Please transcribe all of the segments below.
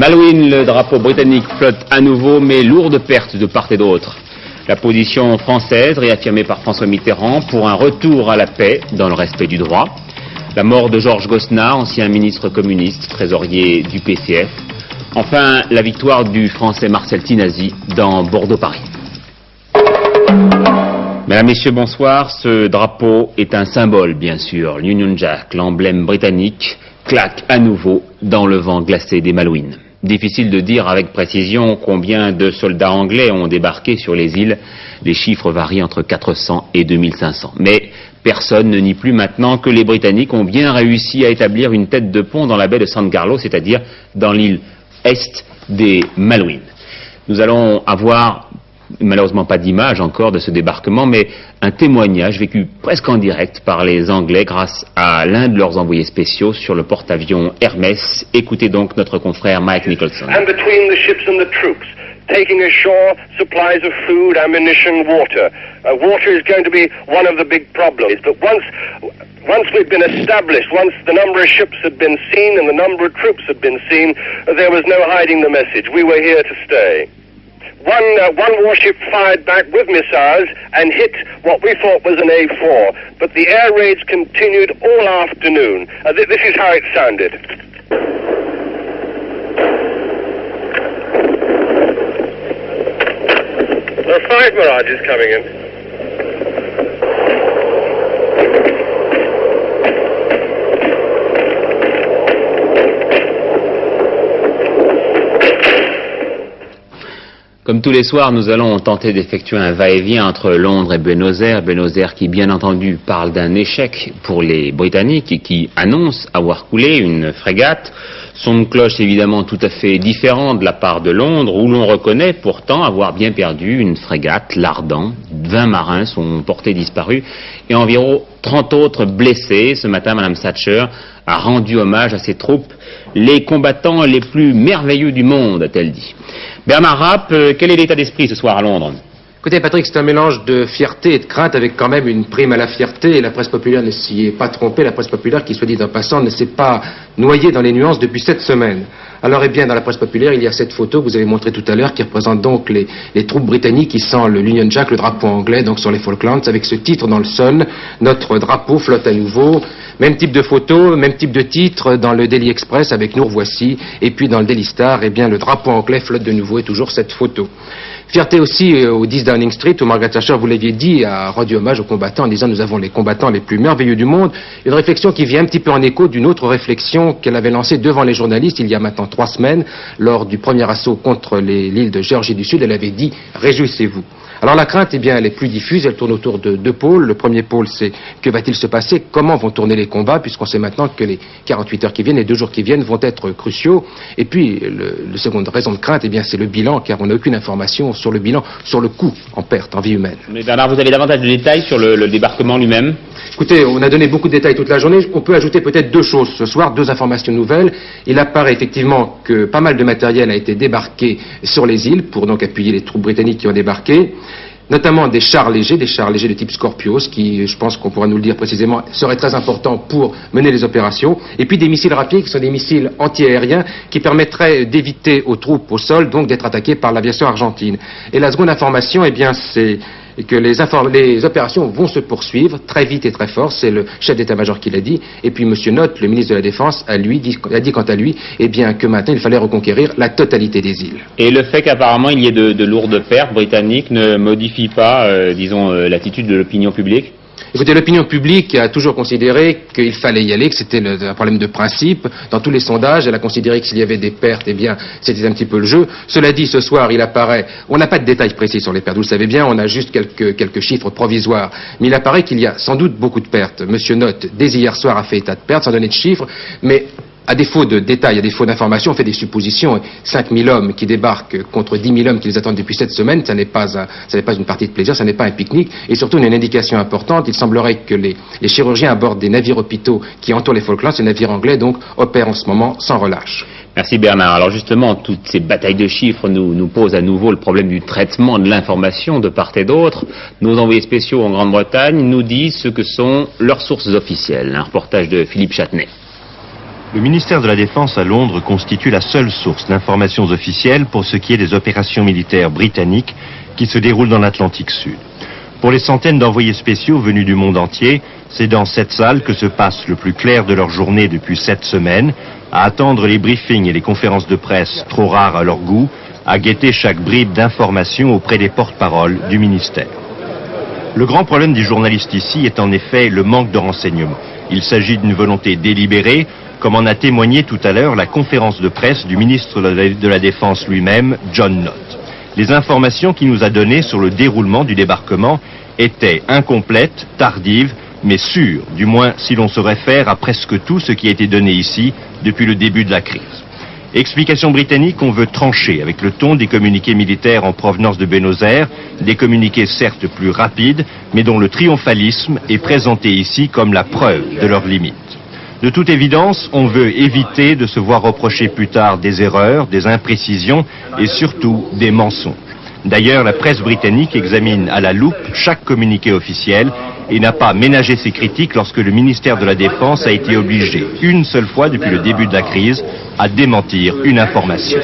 Malouine, le drapeau britannique flotte à nouveau, mais lourde perte de part et d'autre. La position française, réaffirmée par François Mitterrand, pour un retour à la paix dans le respect du droit. La mort de Georges Gosnat, ancien ministre communiste, trésorier du PCF. Enfin, la victoire du Français Marcel Tinasi dans Bordeaux-Paris. Mesdames, Messieurs, bonsoir. Ce drapeau est un symbole, bien sûr. L'Union Jack, l'emblème britannique, claque à nouveau dans le vent glacé des Malouines. Difficile de dire avec précision combien de soldats anglais ont débarqué sur les îles. Les chiffres varient entre 400 et 2500. Mais personne ne nie plus maintenant que les Britanniques ont bien réussi à établir une tête de pont dans la baie de San Carlo, c'est-à-dire dans l'île est des Malouines. Nous allons avoir malheureusement pas d'image encore de ce débarquement, mais un témoignage vécu presque en direct par les Anglais grâce à l'un de leurs envoyés spéciaux sur le porte-avions Hermès. Écoutez donc notre confrère Mike Nicholson. And between the ships and the troops, taking ashore supplies of food, ammunition, water. Water is going to be one of the big problems. But once we've been established, once the number of ships had been seen and the number of troops had been seen, there was no hiding the message. We were here to stay. One warship fired back with missiles and hit what we thought was an A4, but the air raids continued all afternoon. This is how it sounded. There are 5 Mirages coming in. Comme tous les soirs, nous allons tenter d'effectuer un va-et-vient entre Londres et Buenos Aires. Buenos Aires qui, bien entendu, parle d'un échec pour les Britanniques et qui annonce avoir coulé une frégate. Son de cloche évidemment tout à fait différent de la part de Londres, où l'on reconnaît pourtant avoir bien perdu une frégate, l'Ardent. 20 marins sont portés disparus et environ 30 autres blessés. Ce matin, Mme Thatcher a rendu hommage à ses troupes, les combattants les plus merveilleux du monde, a-t-elle dit. Bernard Rapp, quel est l'état d'esprit ce soir à Londres ? Écoutez Patrick, c'est un mélange de fierté et de crainte avec quand même une prime à la fierté, et la presse populaire ne s'y est pas trompée, la presse populaire qui, soit dit en passant, ne s'est pas noyée dans les nuances depuis 7 semaines. Alors, eh bien, dans la presse populaire, il y a cette photo que vous avez montrée tout à l'heure qui représente donc les troupes britanniques qui sont l'Union Jack, le drapeau anglais, donc sur les Falklands, avec ce titre dans le sol, notre drapeau flotte à nouveau. Même type de photo, même type de titre dans le Daily Express avec Nous revoici, et puis dans le Daily Star, eh bien, le drapeau anglais flotte de nouveau et toujours cette photo. Fierté aussi au 10 Downing Street, où Margaret Thatcher, vous l'aviez dit, a rendu hommage aux combattants en disant nous avons les combattants les plus merveilleux du monde. Une réflexion qui vient un petit peu en écho d'une autre réflexion qu'elle avait lancée devant les journalistes il y a maintenant 3 semaines, lors du premier assaut contre l'île de Géorgie du Sud. Elle avait dit réjouissez-vous. Alors la crainte, eh bien, elle est plus diffuse, elle tourne autour de 2 pôles. Le premier pôle, c'est que va-t-il se passer, comment vont tourner les combats, puisqu'on sait maintenant que les 48 heures qui viennent, les 2 jours qui viennent vont être cruciaux. Et puis, la seconde raison de crainte, eh bien, c'est le bilan, car on n'a aucune information sur le bilan, sur le coût en perte, en vie humaine. Mais Bernard, vous avez davantage de détails sur le débarquement lui-même ? Écoutez, on a donné beaucoup de détails toute la journée. On peut ajouter peut-être 2 choses ce soir, 2 informations nouvelles. Il apparaît effectivement que pas mal de matériel a été débarqué sur les îles pour donc appuyer les troupes britanniques qui ont débarqué. Notamment des chars légers de type Scorpios, qui, je pense qu'on pourra nous le dire précisément, seraient très importants pour mener les opérations. Et puis des missiles rapides, qui sont des missiles anti-aériens, qui permettraient d'éviter aux troupes au sol, donc d'être attaquées par l'aviation argentine. Et la seconde information, eh bien, c'est que les opérations vont se poursuivre très vite et très fort, c'est le chef d'état-major qui l'a dit, et puis M. Nott, le ministre de la Défense, a dit quant à lui, eh bien, que maintenant il fallait reconquérir la totalité des îles. Et le fait qu'apparemment il y ait de lourdes pertes britanniques ne modifie pas, disons, l'attitude de l'opinion publique ? Écoutez, l'opinion publique a toujours considéré qu'il fallait y aller, que c'était un problème de principe. Dans tous les sondages, elle a considéré que s'il y avait des pertes, eh bien, c'était un petit peu le jeu. Cela dit, ce soir, il apparaît, on n'a pas de détails précis sur les pertes, vous le savez bien, on a juste quelques chiffres provisoires. Mais il apparaît qu'il y a sans doute beaucoup de pertes. Monsieur Nott, dès hier soir, a fait état de pertes, sans donner de chiffres, mais à défaut de détails, à défaut d'informations, on fait des suppositions. 5 000 hommes qui débarquent contre 10 000 hommes qui les attendent depuis 7 semaines, ça n'est pas une partie de plaisir, ça n'est pas un pique-nique. Et surtout, on a une indication importante, il semblerait que les chirurgiens à bord des navires hôpitaux qui entourent les Falklands, ces navires anglais, donc, opèrent en ce moment sans relâche. Merci Bernard. Alors justement, toutes ces batailles de chiffres nous posent à nouveau le problème du traitement de l'information de part et d'autre. Nos envoyés spéciaux en Grande-Bretagne nous disent ce que sont leurs sources officielles. Un reportage de Philippe Châtenay. Le ministère de la Défense à Londres constitue la seule source d'informations officielles pour ce qui est des opérations militaires britanniques qui se déroulent dans l'Atlantique Sud. Pour les centaines d'envoyés spéciaux venus du monde entier, c'est dans cette salle que se passe le plus clair de leur journée depuis 7 semaines, à attendre les briefings et les conférences de presse trop rares à leur goût, à guetter chaque bribe d'information auprès des porte-paroles du ministère. Le grand problème des journalistes ici est en effet le manque de renseignements. Il s'agit d'une volonté délibérée, comme en a témoigné tout à l'heure la conférence de presse du ministre de la Défense lui-même, John Nott. Les informations qu'il nous a données sur le déroulement du débarquement étaient incomplètes, tardives, mais sûres, du moins si l'on se réfère à presque tout ce qui a été donné ici depuis le début de la crise. Explication britannique, on veut trancher avec le ton des communiqués militaires en provenance de Buenos Aires, des communiqués certes plus rapides, mais dont le triomphalisme est présenté ici comme la preuve de leurs limites. De toute évidence, on veut éviter de se voir reprocher plus tard des erreurs, des imprécisions et surtout des mensonges. D'ailleurs, la presse britannique examine à la loupe chaque communiqué officiel et n'a pas ménagé ses critiques lorsque le ministère de la Défense a été obligé, une seule fois depuis le début de la crise, à démentir une information.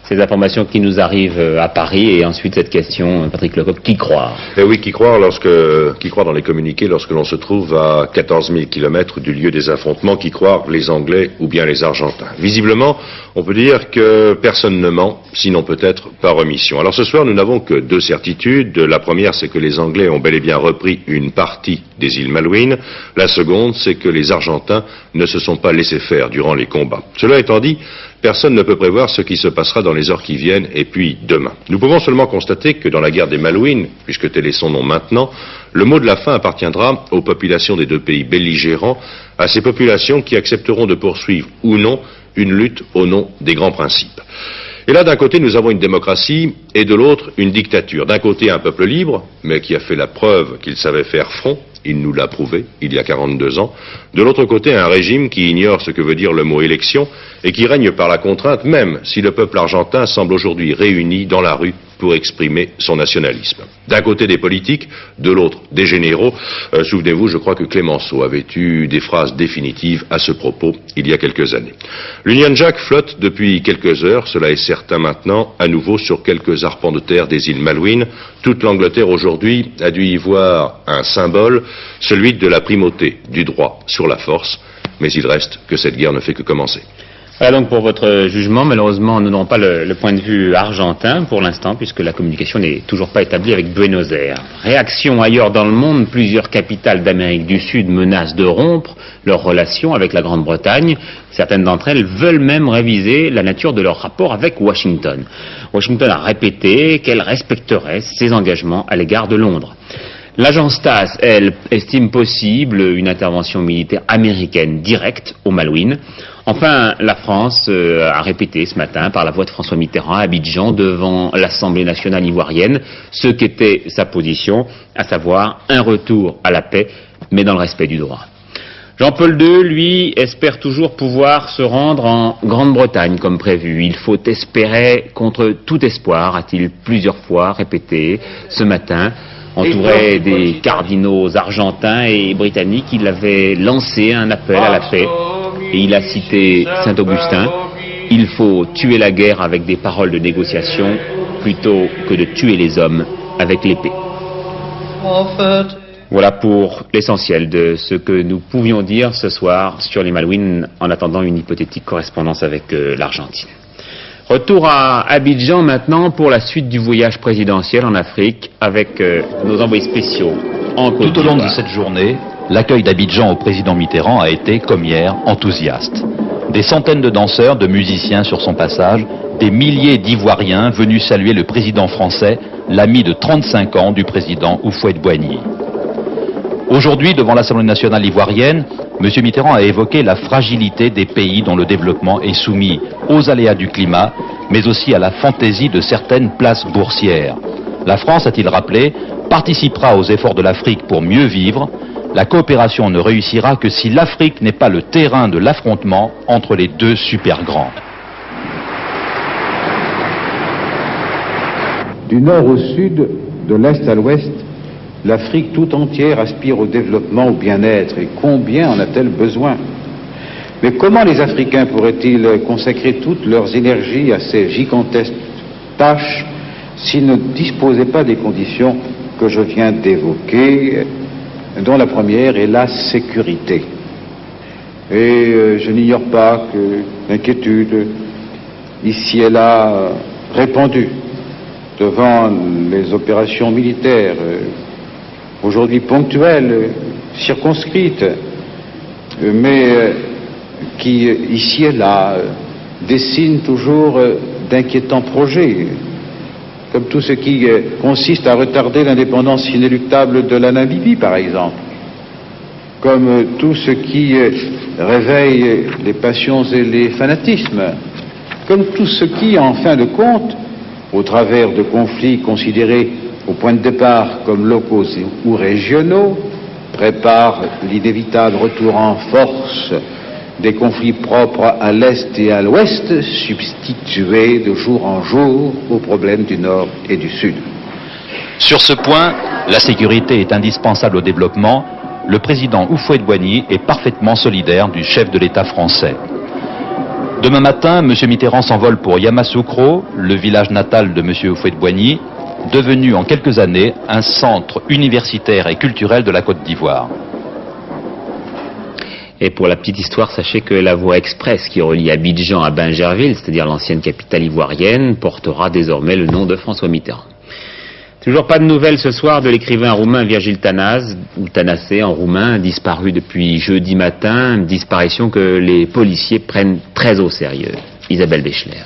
Ces informations qui nous arrivent à Paris, et ensuite cette question, Patrick Lecoq, qui croire? Eh oui, qui croire dans les communiqués lorsque l'on se trouve à 14 000 kilomètres du lieu des affrontements, qui croire les Anglais ou bien les Argentins. Visiblement, on peut dire que personne ne ment, sinon peut-être par omission. Alors ce soir, nous n'avons que 2 certitudes. La première, c'est que les Anglais ont bel et bien repris une partie des îles Malouines. La seconde, c'est que les Argentins ne se sont pas laissés faire durant les combats. Cela étant dit, personne ne peut prévoir ce qui se passera dans les heures qui viennent et puis demain. Nous pouvons seulement constater que dans la guerre des Malouines, puisque tel est son nom maintenant, le mot de la fin appartiendra aux populations des 2 pays belligérants, à ces populations qui accepteront de poursuivre ou non une lutte au nom des grands principes. Et là, d'un côté, nous avons une démocratie et de l'autre, une dictature. D'un côté, un peuple libre, mais qui a fait la preuve qu'il savait faire front. Il nous l'a prouvé, il y a 42 ans. De l'autre côté, un régime qui ignore ce que veut dire le mot élection et qui règne par la contrainte, même si le peuple argentin semble aujourd'hui réuni dans la rue pour exprimer son nationalisme. D'un côté des politiques, de l'autre des généraux. Souvenez-vous, je crois que Clemenceau avait eu des phrases définitives à ce propos il y a quelques années. L'Union Jack flotte depuis quelques heures, cela est certain maintenant, à nouveau sur quelques arpents de terre des îles Malouines. Toute l'Angleterre aujourd'hui a dû y voir un symbole, celui de la primauté du droit sur la force, mais il reste que cette guerre ne fait que commencer. Voilà donc pour votre jugement. Malheureusement, nous n'aurons pas le point de vue argentin pour l'instant, puisque la communication n'est toujours pas établie avec Buenos Aires. Réaction ailleurs dans le monde, plusieurs capitales d'Amérique du Sud menacent de rompre leurs relations avec la Grande-Bretagne. Certaines d'entre elles veulent même réviser la nature de leur rapport avec Washington. Washington a répété qu'elle respecterait ses engagements à l'égard de Londres. L'agence TASS, elle, estime possible une intervention militaire américaine directe aux Malouines. Enfin, la France a répété ce matin par la voix de François Mitterrand à Abidjan devant l'Assemblée nationale ivoirienne ce qu'était sa position, à savoir un retour à la paix, mais dans le respect du droit. Jean-Paul II, lui, espère toujours pouvoir se rendre en Grande-Bretagne comme prévu. Il faut espérer contre tout espoir, a-t-il plusieurs fois répété ce matin. Entouré des cardinaux argentins et britanniques, il avait lancé un appel à la paix et il a cité Saint-Augustin. Il faut tuer la guerre avec des paroles de négociation plutôt que de tuer les hommes avec l'épée. Voilà pour l'essentiel de ce que nous pouvions dire ce soir sur les Malouines en attendant une hypothétique correspondance avec l'Argentine. Retour à Abidjan maintenant pour la suite du voyage présidentiel en Afrique avec nos envoyés spéciaux en Côte d'Ivoire. Tout au long de cette journée, l'accueil d'Abidjan au président Mitterrand a été, comme hier, enthousiaste. Des centaines de danseurs, de musiciens sur son passage, des milliers d'Ivoiriens venus saluer le président français, l'ami de 35 ans du président Houphouët-Boigny. Aujourd'hui, devant l'Assemblée nationale ivoirienne, M. Mitterrand a évoqué la fragilité des pays dont le développement est soumis aux aléas du climat, mais aussi à la fantaisie de certaines places boursières. La France, a-t-il rappelé, participera aux efforts de l'Afrique pour mieux vivre. La coopération ne réussira que si l'Afrique n'est pas le terrain de l'affrontement entre les 2 super grands. Du nord au sud, de l'est à l'ouest, l'Afrique tout entière aspire au développement, au bien-être. Et combien en a-t-elle besoin? Mais comment les Africains pourraient-ils consacrer toutes leurs énergies à ces gigantesques tâches s'ils ne disposaient pas des conditions que je viens d'évoquer, dont la première est la sécurité. Et je n'ignore pas que l'inquiétude, ici et là, répandue devant les opérations militaires, aujourd'hui ponctuelles, circonscrites, mais qui, ici et là, dessinent toujours d'inquiétants projets, comme tout ce qui consiste à retarder l'indépendance inéluctable de la Namibie, par exemple, comme tout ce qui réveille les passions et les fanatismes, comme tout ce qui, en fin de compte, au travers de conflits considérés au point de départ comme locaux ou régionaux, prépare l'inévitable retour en force des conflits propres à l'Est et à l'Ouest, substitués de jour en jour aux problèmes du Nord et du Sud. Sur ce point, la sécurité est indispensable au développement. Le président Houphouët-Boigny est parfaitement solidaire du chef de l'État français. Demain matin, M. Mitterrand s'envole pour Yamoussoukro, le village natal de M. Houphouët-Boigny, devenu en quelques années un centre universitaire et culturel de la Côte d'Ivoire. Et pour la petite histoire, sachez que la voie express qui relie Abidjan à Bingerville, c'est-à-dire l'ancienne capitale ivoirienne, portera désormais le nom de François Mitterrand. Toujours pas de nouvelles ce soir de l'écrivain roumain Virgil Tănase, ou Tănase en roumain, disparu depuis jeudi matin, une disparition que les policiers prennent très au sérieux. Isabelle Béchler.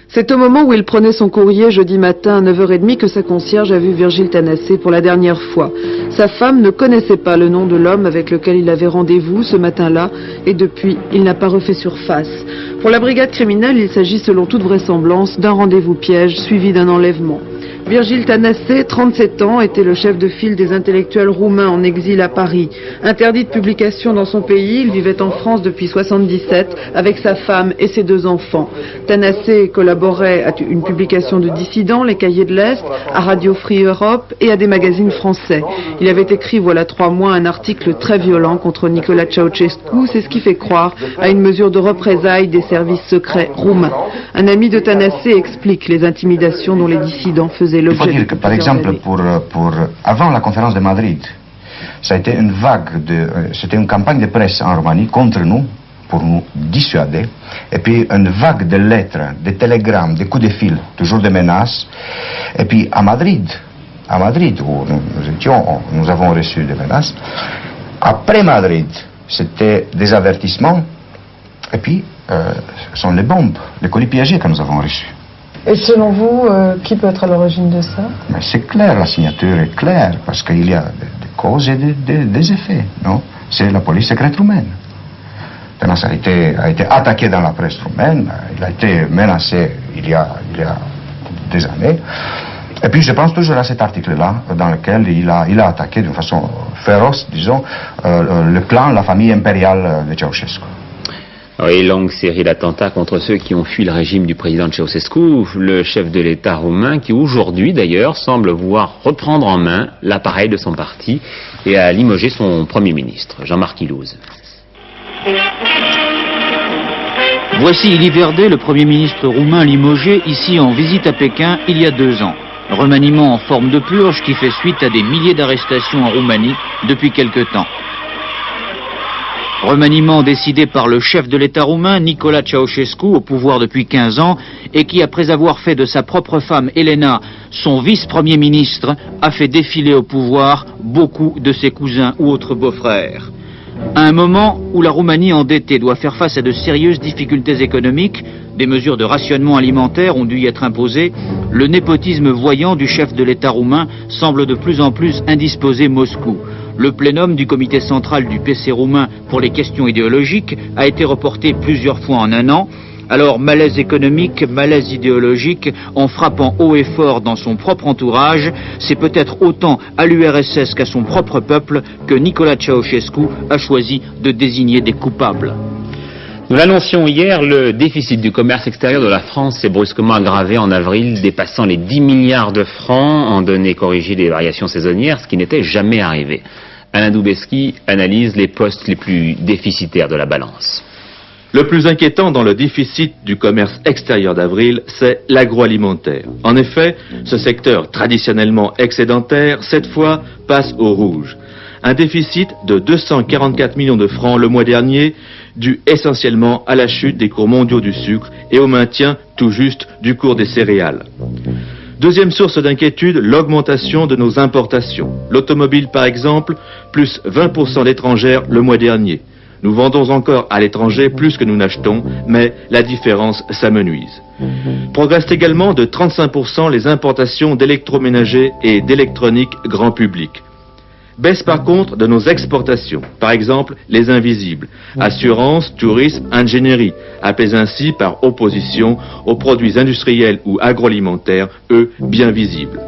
C'est au moment où il prenait son courrier jeudi matin à 9h30 que sa concierge a vu Virgil Tănase pour la dernière fois. Sa femme ne connaissait pas le nom de l'homme avec lequel il avait rendez-vous ce matin-là et depuis, il n'a pas refait surface. Pour la brigade criminelle, il s'agit selon toute vraisemblance d'un rendez-vous piège suivi d'un enlèvement. Virgil Tănase, 37 ans, était le chef de file des intellectuels roumains en exil à Paris. Interdit de publication dans son pays, il vivait en France depuis 1977 avec sa femme et ses 2 enfants. Tănase collaborait à une publication de dissidents, les Cahiers de l'Est, à Radio Free Europe et à des magazines français. Il avait écrit, voilà 3 mois, un article très violent contre Nicolae Ceausescu, c'est ce qui fait croire à une mesure de représailles des services secrets roumains. Un ami de Tănase explique les intimidations dont les dissidents faisaient. Il faut dire que, par exemple, avant la conférence de Madrid, ça a été une vague c'était une campagne de presse en Roumanie contre nous, pour nous dissuader, et puis une vague de lettres, de télégrammes, de coups de fil, toujours des menaces, et puis à Madrid où nous avons reçu des menaces, après Madrid, c'était des avertissements, et puis ce sont les bombes, les colis piégés que nous avons reçus. Et selon vous, qui peut être à l'origine de ça? Mais c'est clair, la signature est claire, parce qu'il y a des causes et des effets, non? C'est la police secrète roumaine. Tănase a été attaqué dans la presse roumaine, il a été menacé il y a des années. Et puis je pense toujours à cet article-là, dans lequel il a attaqué d'une façon féroce, disons, le clan, la famille impériale de Ceausescu. Oui, longue série d'attentats contre ceux qui ont fui le régime du président Ceausescu, le chef de l'État roumain qui aujourd'hui d'ailleurs semble vouloir reprendre en main l'appareil de son parti et a limogé son Premier ministre, Jean-Marc Ilouz. Voici Elie Verdet, le Premier ministre roumain limogé, ici en visite à Pékin il y a 2 ans. Remaniement en forme de purge qui fait suite à des milliers d'arrestations en Roumanie depuis quelque temps. Remaniement décidé par le chef de l'État roumain, Nicolae Ceausescu, au pouvoir depuis 15 ans, et qui, après avoir fait de sa propre femme, Elena, son vice-premier ministre, a fait défiler au pouvoir beaucoup de ses cousins ou autres beaux-frères. À un moment où la Roumanie endettée doit faire face à de sérieuses difficultés économiques, des mesures de rationnement alimentaire ont dû y être imposées, le népotisme voyant du chef de l'État roumain semble de plus en plus indisposer Moscou. Le plénum du comité central du PC roumain pour les questions idéologiques a été reporté plusieurs fois en 1 an. Alors malaise économique, malaise idéologique, en frappant haut et fort dans son propre entourage, c'est peut-être autant à l'URSS qu'à son propre peuple que Nicolae Ceausescu a choisi de désigner des coupables. Nous l'annoncions hier, le déficit du commerce extérieur de la France s'est brusquement aggravé en avril, dépassant les 10 milliards de francs en données corrigées des variations saisonnières, ce qui n'était jamais arrivé. Alain Doubeski analyse les postes les plus déficitaires de la balance. Le plus inquiétant dans le déficit du commerce extérieur d'avril, c'est l'agroalimentaire. En effet, ce secteur traditionnellement excédentaire, cette fois, passe au rouge. Un déficit de 244 millions de francs le mois dernier, dû essentiellement à la chute des cours mondiaux du sucre et au maintien tout juste du cours des céréales. Deuxième source d'inquiétude, l'augmentation de nos importations. L'automobile, par exemple, plus 20% d'étrangères le mois dernier. Nous vendons encore à l'étranger plus que nous n'achetons, mais la différence s'amenuise. Progressent également de 35% les importations d'électroménagers et d'électronique grand public. Baisse par contre de nos exportations, par exemple les invisibles, assurance, tourisme, ingénierie, appelés ainsi par opposition aux produits industriels ou agroalimentaires, eux bien visibles.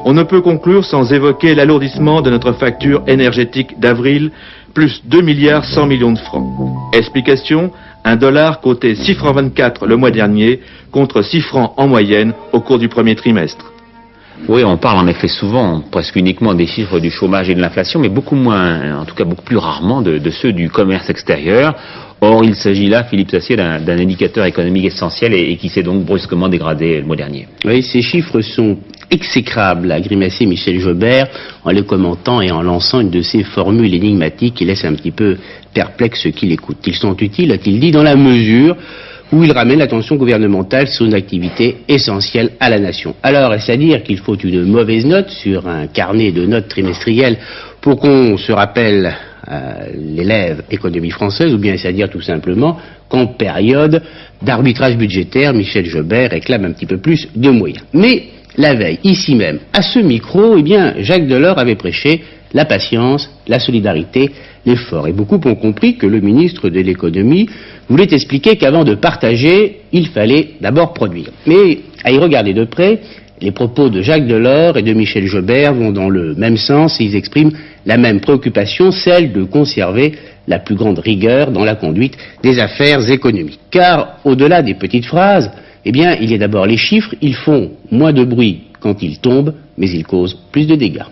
On ne peut conclure sans évoquer l'alourdissement de notre facture énergétique d'avril, plus 2 milliards 100 millions de francs. Explication, un dollar cotait 6 francs 24 le mois dernier, contre 6 francs en moyenne au cours du premier trimestre. Oui, on parle en effet souvent, presque uniquement des chiffres du chômage et de l'inflation, mais beaucoup moins, en tout cas beaucoup plus rarement de ceux du commerce extérieur. Or, il s'agit là, Philippe Sassier, d'un indicateur économique essentiel et qui s'est donc brusquement dégradé le mois dernier. Oui, ces chiffres sont exécrables, a grimacé Michel Jobert en les commentant et en lançant une de ces formules énigmatiques qui laissent un petit peu perplexe ceux qui l'écoutent. Ils sont utiles, a-t-il dit, dans la mesure où il ramène l'attention gouvernementale sur une activité essentielle à la nation. Alors, est-ce à dire qu'il faut une mauvaise note sur un carnet de notes trimestriel pour qu'on se rappelle l'élève économie française, ou bien est-ce à dire tout simplement qu'en période d'arbitrage budgétaire, Michel Jobert réclame un petit peu plus de moyens. Mais la veille, ici même, à ce micro, eh bien, Jacques Delors avait prêché la patience, la solidarité, l'effort. Et beaucoup ont compris que le ministre de l'économie voulait expliquer qu'avant de partager, il fallait d'abord produire. Mais à y regarder de près, les propos de Jacques Delors et de Michel Jobert vont dans le même sens et ils expriment la même préoccupation, celle de conserver la plus grande rigueur dans la conduite des affaires économiques. Car au-delà des petites phrases, eh bien, il y a d'abord les chiffres, ils font moins de bruit quand ils tombent, mais ils causent plus de dégâts.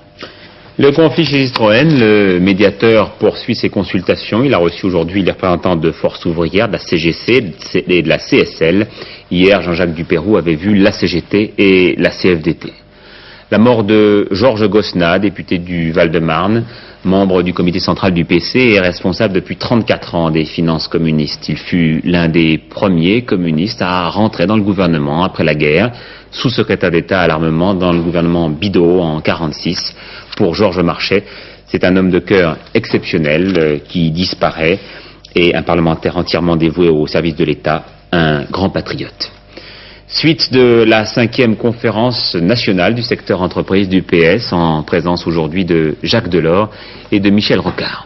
Le conflit chez Citroën, le médiateur poursuit ses consultations. Il a reçu aujourd'hui les représentants de Force ouvrière, de la CGC et de la CSL. Hier, Jean-Jacques Dupeyroux avait vu la CGT et la CFDT. La mort de Georges Gosnat, député du Val-de-Marne, membre du comité central du PC et responsable depuis 34 ans des finances communistes. Il fut l'un des premiers communistes à rentrer dans le gouvernement après la guerre, sous-secrétaire d'État à l'armement dans le gouvernement Bidault en 1946. Pour Georges Marchais, c'est un homme de cœur exceptionnel qui disparaît et un parlementaire entièrement dévoué au service de l'État, un grand patriote. Suite de la 5e conférence nationale du secteur entreprise du PS en présence aujourd'hui de Jacques Delors et de Michel Rocard.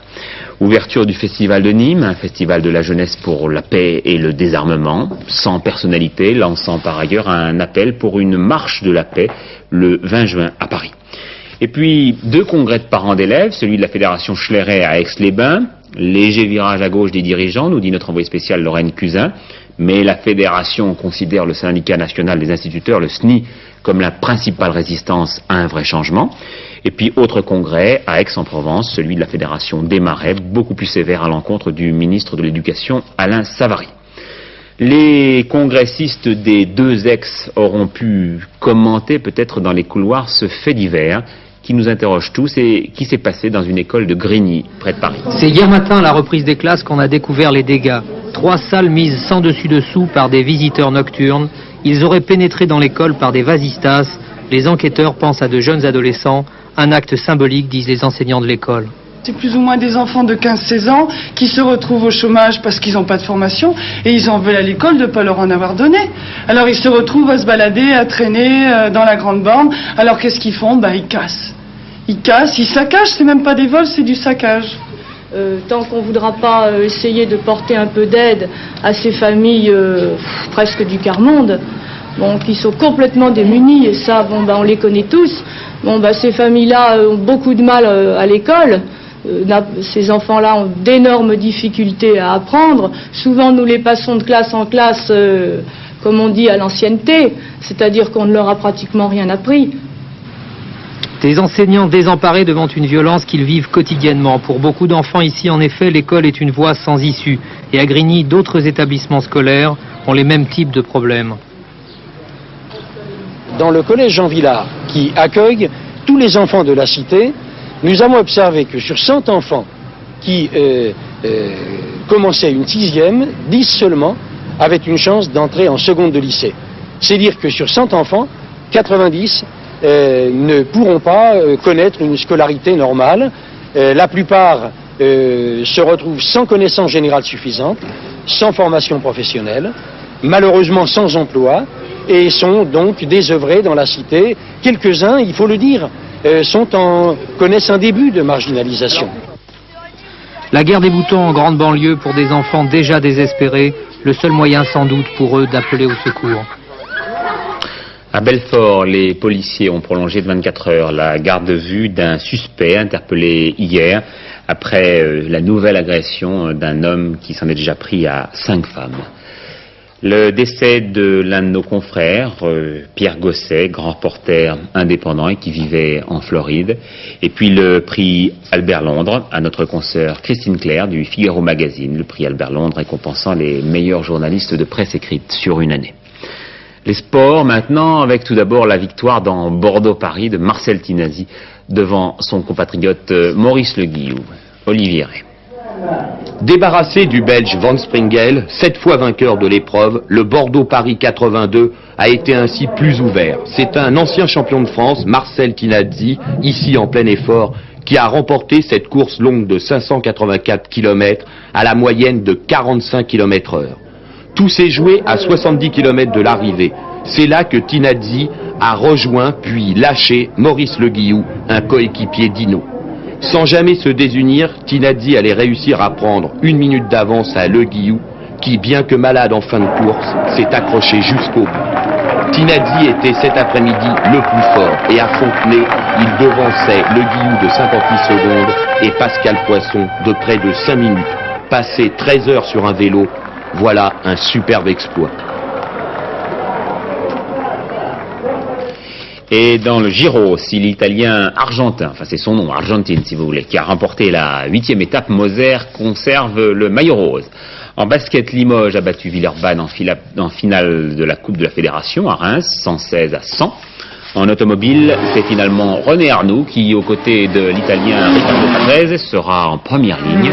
Ouverture du festival de Nîmes, un festival de la jeunesse pour la paix et le désarmement, sans personnalité, lançant par ailleurs un appel pour une marche de la paix le 20 juin à Paris. Et puis, 2 congrès de parents d'élèves, celui de la Fédération Schléret à Aix-les-Bains, léger virage à gauche des dirigeants, nous dit notre envoyé spécial Lorraine Cusin, mais la Fédération considère le syndicat national des instituteurs, le SNI, comme la principale résistance à un vrai changement. Et puis, autre congrès à Aix-en-Provence, celui de la Fédération des Marais, beaucoup plus sévère à l'encontre du ministre de l'Éducation, Alain Savary. Les congressistes des 2 ex auront pu commenter peut-être dans les couloirs ce fait divers qui nous interroge tous et qui s'est passé dans une école de Grigny, près de Paris. C'est hier matin à la reprise des classes qu'on a découvert les dégâts. 3 salles mises sans dessus-dessous par des visiteurs nocturnes. Ils auraient pénétré dans l'école par des vasistas. Les enquêteurs pensent à de jeunes adolescents. Un acte symbolique, disent les enseignants de l'école. C'est plus ou moins des enfants de 15-16 ans qui se retrouvent au chômage parce qu'ils n'ont pas de formation et ils en veulent à l'école de ne pas leur en avoir donné. Alors ils se retrouvent à se balader, à traîner dans la grande borne. Alors qu'est-ce qu'ils font? Ils cassent. Ils cassent, ils saccagent, c'est même pas des vols, c'est du saccage. Tant qu'on ne voudra pas essayer de porter un peu d'aide à ces familles presque du quart-monde, qui sont complètement démunies, et ça, on les connaît tous. Ces familles-là ont beaucoup de mal à l'école. Ces enfants-là ont d'énormes difficultés à apprendre. Souvent, nous les passons de classe en classe, comme on dit, à l'ancienneté, c'est-à-dire qu'on ne leur a pratiquement rien appris. Des enseignants désemparés devant une violence qu'ils vivent quotidiennement. Pour beaucoup d'enfants ici, en effet, l'école est une voie sans issue. Et à Grigny, d'autres établissements scolaires ont les mêmes types de problèmes. Dans le collège Jean Villard, qui accueille tous les enfants de la cité, nous avons observé que sur 100 enfants qui commençaient une 6e, 10 seulement avaient une chance d'entrer en seconde de lycée. C'est dire que sur 100 enfants, 90 ne pourront pas connaître une scolarité normale. La plupart se retrouvent sans connaissance générale suffisante, sans formation professionnelle, malheureusement sans emploi, et sont donc désœuvrés dans la cité. Quelques-uns, il faut le dire, connaissent un début de marginalisation. La guerre des boutons en grande banlieue pour des enfants déjà désespérés, le seul moyen sans doute pour eux d'appeler au secours. À Belfort, les policiers ont prolongé de 24 heures la garde de vue d'un suspect interpellé hier après la nouvelle agression d'un homme qui s'en est déjà pris à 5 femmes. Le décès de l'un de nos confrères, Pierre Gosset, grand reporter indépendant et qui vivait en Floride, et puis le prix Albert Londres à notre consoeur Christine Claire du Figaro Magazine, le prix Albert Londres récompensant les meilleurs journalistes de presse écrite sur une année. Les sports maintenant, avec tout d'abord la victoire dans Bordeaux-Paris de Marcel Tinasi devant son compatriote Maurice Le Guillou. Olivier Ray. Débarrassé du Belge Van Springel, 7 fois vainqueur de l'épreuve, le Bordeaux-Paris 82 a été ainsi plus ouvert. C'est un ancien champion de France, Marcel Tinasi, ici en plein effort, qui a remporté cette course longue de 584 km à la moyenne de 45 km/h. Tout s'est joué à 70 km de l'arrivée. C'est là que Tinasi a rejoint puis lâché Maurice Le Guillou, un coéquipier d'Hinault. Sans jamais se désunir, Tinasi allait réussir à prendre 1 minute d'avance à Le Guillou, qui, bien que malade en fin de course, s'est accroché jusqu'au bout. Tinasi était cet après-midi le plus fort, et à Fontenay, il devançait Le Guillou de 58 secondes et Pascal Poisson de près de 5 minutes. Passer 13 heures sur un vélo, voilà un superbe exploit. Et dans le Giro, si l'Italien argentin, enfin c'est son nom, Argentine si vous voulez, qui a remporté la 8e étape, Moser conserve le maillot rose. En basket, Limoges a battu Villeurbanne en finale de la Coupe de la Fédération à Reims, 116 à 100. En automobile, c'est finalement René Arnoux qui, aux côtés de l'Italien Riccardo Patrese, sera en première ligne.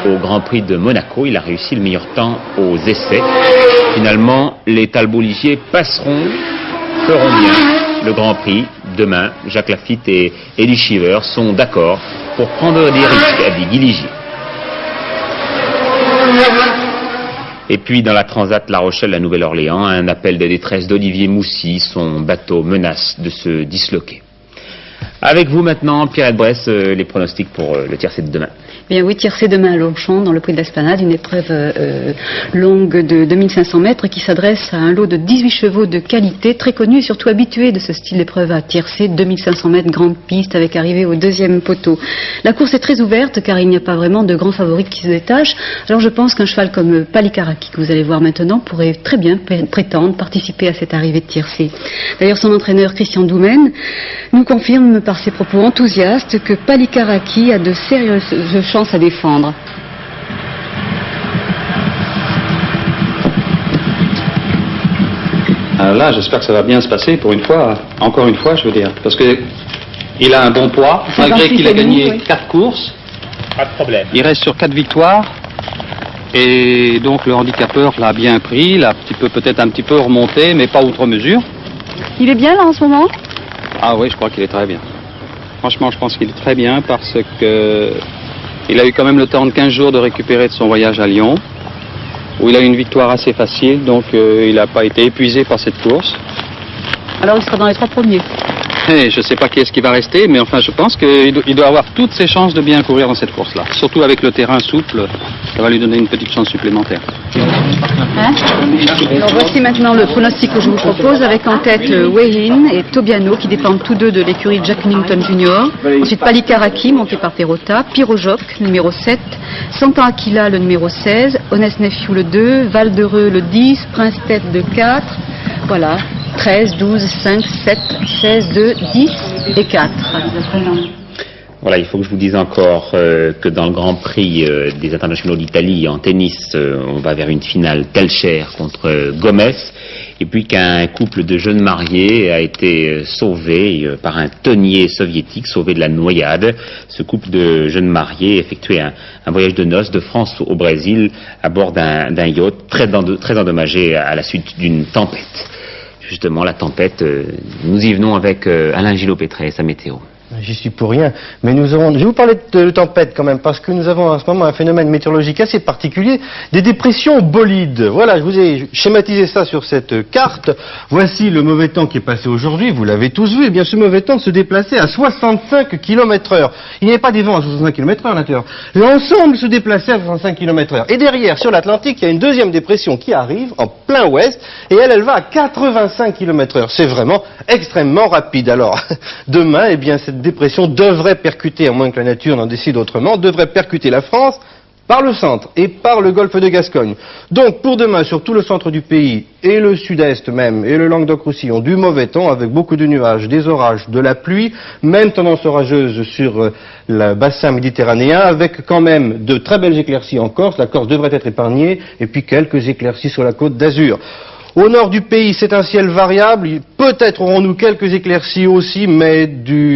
Au Grand Prix de Monaco, il a réussi le meilleur temps aux essais. Finalement, les Talbot-Ligier feront bien le Grand Prix. Demain, Jacques Lafitte et Elie Shiver sont d'accord pour prendre des risques, a dit Guy Ligier. Et puis dans la Transat La Rochelle, la Nouvelle-Orléans, un appel de détresse d'Olivier Moussy, son bateau menace de se disloquer. Avec vous maintenant, Pierrette Bresse, les pronostics pour le tiercé de demain. Bien oui, tiercé demain à Longchamp, dans le Prix de l'Esplanade, une épreuve longue de 2500 mètres qui s'adresse à un lot de 18 chevaux de qualité, très connus et surtout habitués de ce style d'épreuve à tiercé, 2500 mètres, grande piste avec arrivée au 2e poteau. La course est très ouverte car il n'y a pas vraiment de grands favoris qui se détachent. Alors je pense qu'un cheval comme Palikaraki, que vous allez voir maintenant, pourrait très bien prétendre participer à cette arrivée de tiercé. D'ailleurs, son entraîneur Christian Doumen nous confirme par ses propos enthousiastes que Palikaraki a de sérieuses chances à défendre. Alors là, j'espère que ça va bien se passer pour une fois, encore une fois, je veux dire, parce que il a un bon poids, malgré qu'il a gagné 4 courses. Pas de problème. Il reste sur 4 victoires, et donc le handicapeur l'a bien pris, l'a peut-être un petit peu remonté, mais pas outre mesure. Il est bien là en ce moment? Ah oui, je crois qu'il est très bien. Franchement, je pense qu'il est très bien parce que il a eu quand même le temps de 15 jours de récupérer de son voyage à Lyon, où il a eu une victoire assez facile, donc il n'a pas été épuisé par cette course. Alors il sera dans les 3 premiers. Et je ne sais pas qui est-ce qui va rester, mais enfin je pense qu'il doit avoir toutes ses chances de bien courir dans cette course-là. Surtout avec le terrain souple, ça va lui donner une petite chance supplémentaire. Alors voici maintenant le pronostic que je vous propose, avec en tête Wehin et Tobiano qui dépendent tous deux de l'écurie de Jack Millington Jr. Ensuite Palikaraki monté par Perrotta, Pirojok le numéro 7, Santan Aquila le numéro 16, Honest Nephew le 2, Val d'Heureux le 10, Prince Tête le 4. Voilà, 13, 12, 5, 7, 16, 2, 10 et 4. Voilà, il faut que je vous dise encore que dans le Grand Prix des internationaux d'Italie en tennis, on va vers une finale Telcher contre Gomez, et puis qu'un couple de jeunes mariés a été sauvé par un tonnier soviétique, sauvé de la noyade. Ce couple de jeunes mariés effectuait un voyage de noces de France au Brésil à bord d'un yacht très endommagé à la suite d'une tempête. Justement, la tempête, nous y venons avec Alain Gillot-Pétré et sa météo. J'y suis pour rien, mais je vais vous parler de tempête quand même, parce que nous avons en ce moment un phénomène météorologique assez particulier, des dépressions bolides. Voilà, je vous ai schématisé ça sur cette carte. Voici le mauvais temps qui est passé aujourd'hui, vous l'avez tous vu. Eh bien, ce mauvais temps se déplaçait à 65 km/h. Il n'y avait pas des vents à 65 km/h à l'intérieur. L'ensemble se déplaçait à 65 km/h. Et derrière, sur l'Atlantique, il y a une deuxième dépression qui arrive en plein ouest, et elle va à 85 km/h. C'est vraiment extrêmement rapide. Alors, demain, eh bien, cette dépression devrait percuter, à moins que la nature n'en décide autrement, devrait percuter la France par le centre et par le golfe de Gascogne. Donc pour demain, sur tout le centre du pays et le sud-est même et le Languedoc-Roussillon, du mauvais temps avec beaucoup de nuages, des orages, de la pluie, même tendance orageuse sur le bassin méditerranéen, avec quand même de très belles éclaircies en Corse. La Corse devrait être épargnée, et puis quelques éclaircies sur la côte d'Azur. Au nord du pays, c'est un ciel variable. Peut-être aurons-nous quelques éclaircies aussi, mais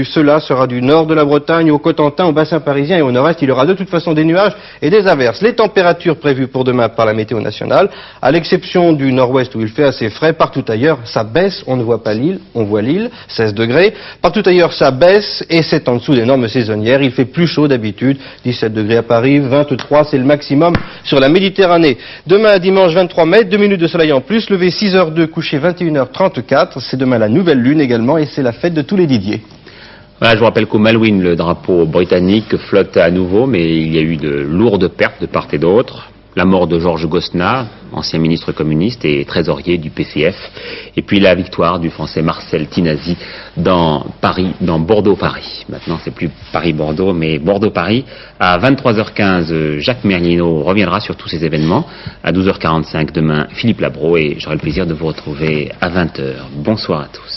cela sera du nord de la Bretagne au Cotentin, au bassin parisien et au nord-est. Il y aura de toute façon des nuages et des averses. Les températures prévues pour demain par la météo nationale, à l'exception du nord-ouest où il fait assez frais, partout ailleurs ça baisse. On ne voit pas l'île, on voit l'île, 16 degrés. Partout ailleurs ça baisse et c'est en dessous des normes saisonnières. Il fait plus chaud d'habitude, 17 degrés à Paris, 23 c'est le maximum sur la Méditerranée. Demain dimanche 23 mai, 2 minutes de soleil en plus, levé 6h02, couché 21h34, c'est demain la nouvelle lune également et c'est la fête de tous les Didier. Voilà, je vous rappelle qu'au Malouine, le drapeau britannique flotte à nouveau, mais il y a eu de lourdes pertes de part et d'autre. La mort de Georges Gosselin, ancien ministre communiste et trésorier du PCF, et puis la victoire du français Marcel Tinasi dans Bordeaux-Paris. Maintenant, c'est plus Paris-Bordeaux, mais Bordeaux-Paris. À 23h15, Jacques Merlino reviendra sur tous ces événements. À 12h45 demain, Philippe Labro, et j'aurai le plaisir de vous retrouver à 20h. Bonsoir à tous.